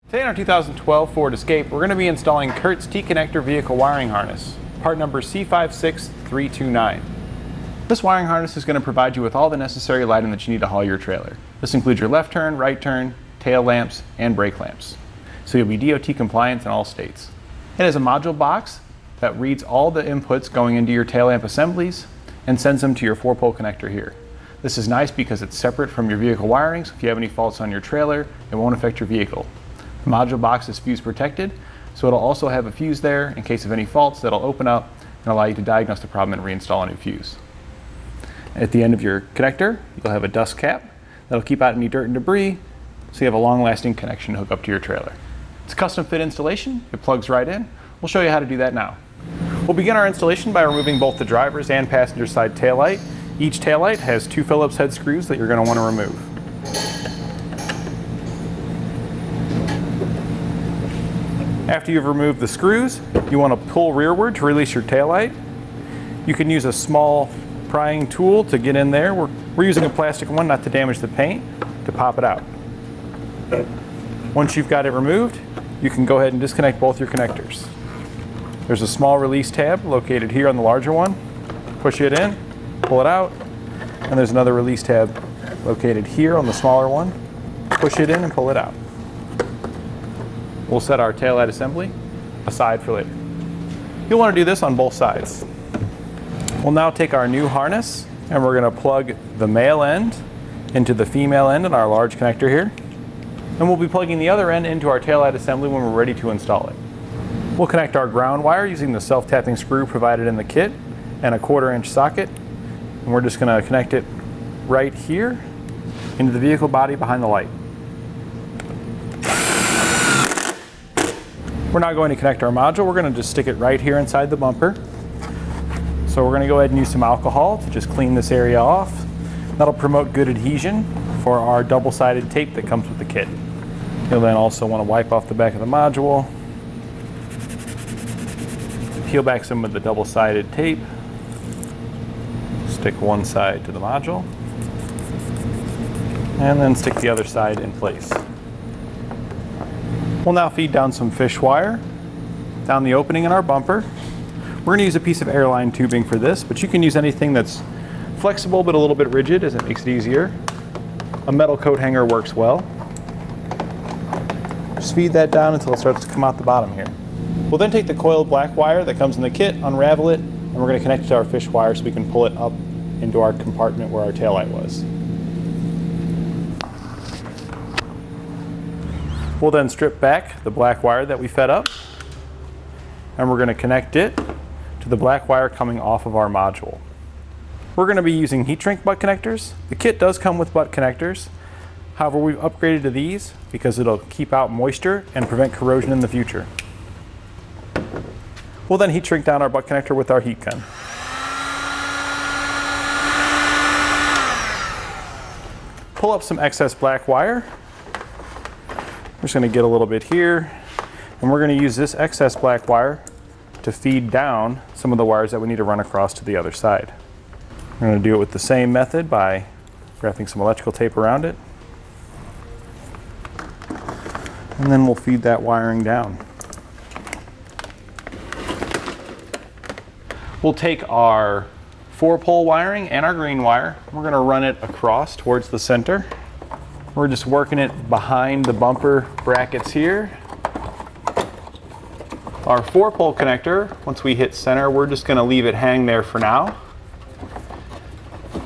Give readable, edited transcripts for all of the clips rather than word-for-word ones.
Today in our 2012 Ford Escape, we're going to be installing Curt's T-Connector vehicle wiring harness, part number C56329. This wiring harness is going to provide you with all the necessary lighting that you need to haul your trailer. This includes your left turn, right turn, tail lamps, and brake lamps. So you'll be DOT compliant in all states. It has a module box that reads all the inputs going into your tail lamp assemblies and sends them to your 4-pole connector here. This is nice because it's separate from your vehicle wiring, so if you have any faults on your trailer, it won't affect your vehicle. The module box is fuse protected, so it'll also have a fuse there in case of any faults that'll open up and allow you to diagnose the problem and reinstall a new fuse. At the end of your connector, you'll have a dust cap that'll keep out any dirt and debris, so you have a long-lasting connection to hook up to your trailer. It's a custom fit installation. It plugs right in. We'll show you how to do that now. We'll begin our installation by removing both the driver's and passenger side taillight. Each taillight has 2 Phillips head screws that you're going to want to remove. After you've removed the screws, you want to pull rearward to release your taillight. You can use a small prying tool to get in there. We're using a plastic one not to damage the paint, to pop it out. Once you've got it removed, you can go ahead and disconnect both your connectors. There's a small release tab located here on the larger one. Push it in, pull it out, and there's another release tab located here on the smaller one. Push it in and pull it out. We'll set our taillight assembly aside for later. You'll want to do this on both sides. We'll now take our new harness and we're going to plug the male end into the female end in our large connector here. And we'll be plugging the other end into our taillight assembly when we're ready to install it. We'll connect our ground wire using the self-tapping screw provided in the kit and a 1/4-inch socket. And we're just going to connect it right here into the vehicle body behind the light. We're not going to connect our module, we're going to just stick it right here inside the bumper. So we're going to go ahead and use some alcohol to just clean this area off. That'll promote good adhesion for our double-sided tape that comes with the kit. You'll then also want to wipe off the back of the module. Peel back some of the double-sided tape. Stick one side to the module. And then stick the other side in place. We'll now feed down some fish wire down the opening in our bumper. We're going to use a piece of airline tubing for this, but you can use anything that's flexible but a little bit rigid as it makes it easier. A metal coat hanger works well. Just feed that down until it starts to come out the bottom here. We'll then take the coiled black wire that comes in the kit, unravel it, and we're going to connect it to our fish wire so we can pull it up into our compartment where our taillight was. We'll then strip back the black wire that we fed up, and we're going to connect it to the black wire coming off of our module. We're going to be using heat shrink butt connectors. The kit does come with butt connectors. However, we've upgraded to these because it'll keep out moisture and prevent corrosion in the future. We'll then heat shrink down our butt connector with our heat gun. Pull up some excess black wire. We're just going to get a little bit here, and we're going to use this excess black wire to feed down some of the wires that we need to run across to the other side. We're going to do it with the same method by wrapping some electrical tape around it, and then we'll feed that wiring down. We'll take our 4-pole wiring and our green wire. We're going to run it across towards the center. We're just working it behind the bumper brackets here. Our 4-pole connector, once we hit center, we're just going to leave it hang there for now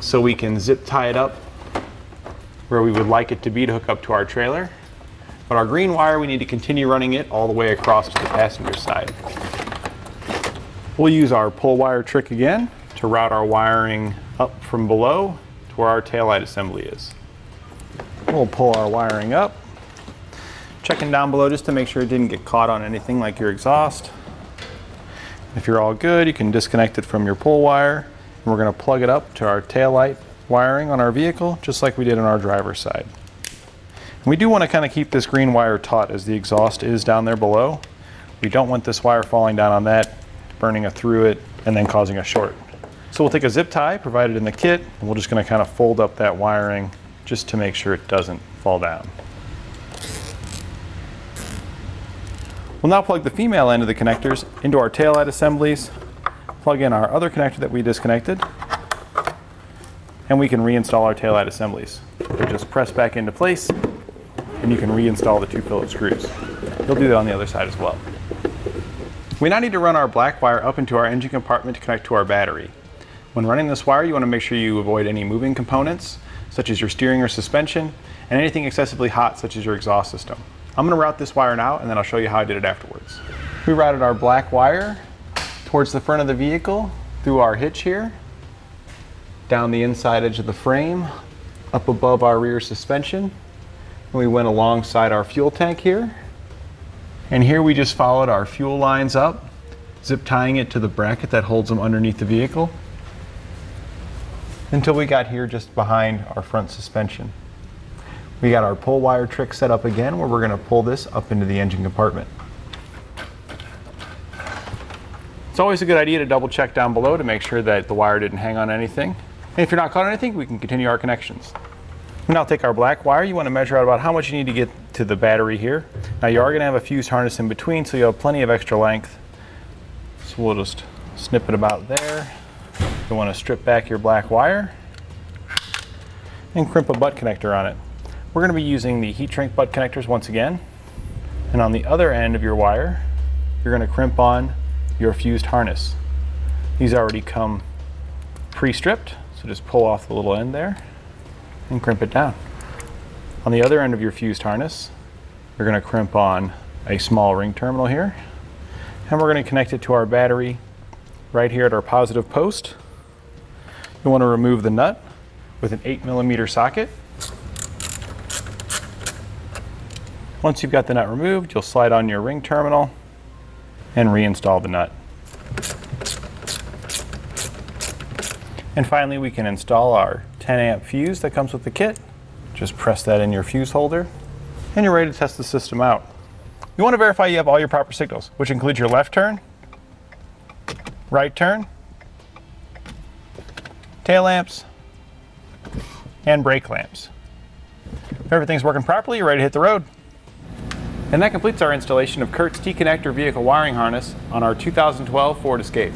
so we can zip tie it up where we would like it to be to hook up to our trailer. But our green wire, we need to continue running it all the way across to the passenger side. We'll use our pull wire trick again to route our wiring up from below to where our taillight assembly is. We'll pull our wiring up, checking down below just to make sure it didn't get caught on anything like your exhaust. If you're all good, you can disconnect it from your pull wire, and we're going to plug it up to our taillight wiring on our vehicle, just like we did on our driver's side. And we do want to kind of keep this green wire taut as the exhaust is down there below. We don't want this wire falling down on that, burning through it, and then causing a short. So we'll take a zip tie provided in the kit, and we're just going to kind of fold up that wiring just to make sure it doesn't fall down. We'll now plug the female end of the connectors into our taillight assemblies, plug in our other connector that we disconnected, and we can reinstall our taillight assemblies. They'll just press back into place, and you can reinstall the 2 Phillips screws. You'll do that on the other side as well. We now need to run our black wire up into our engine compartment to connect to our battery. When running this wire, you want to make sure you avoid any moving components, such as your steering or suspension, and anything excessively hot, such as your exhaust system. I'm going to route this wire now, and then I'll show you how I did it afterwards. We routed our black wire towards the front of the vehicle, through our hitch here, down the inside edge of the frame, up above our rear suspension, and we went alongside our fuel tank here. And here we just followed our fuel lines up, zip tying it to the bracket that holds them underneath the vehicle, until we got here just behind our front suspension. We got our pull wire trick set up again, where we're going to pull this up into the engine compartment. It's always a good idea to double check down below to make sure that the wire didn't hang on anything. And if you're not caught on anything, we can continue our connections. We now take our black wire. You want to measure out about how much you need to get to the battery here. Now you are going to have a fuse harness in between, so you have plenty of extra length. So we'll just snip it about there. You want to strip back your black wire and crimp a butt connector on it. We're going to be using the heat shrink butt connectors once again. And on the other end of your wire, you're going to crimp on your fused harness. These already come pre-stripped, so just pull off the little end there and crimp it down. On the other end of your fused harness, you're going to crimp on a small ring terminal here, and we're going to connect it to our battery right here at our positive post. You want to remove the nut with an 8mm socket. Once you've got the nut removed, you'll slide on your ring terminal and reinstall the nut. And finally, we can install our 10-amp fuse that comes with the kit. Just press that in your fuse holder, and you're ready to test the system out. You want to verify you have all your proper signals, which includes your left turn, right turn, tail lamps, and brake lamps. If everything's working properly, you're ready to hit the road. And that completes our installation of Curt's T-Connector vehicle wiring harness on our 2012 Ford Escape.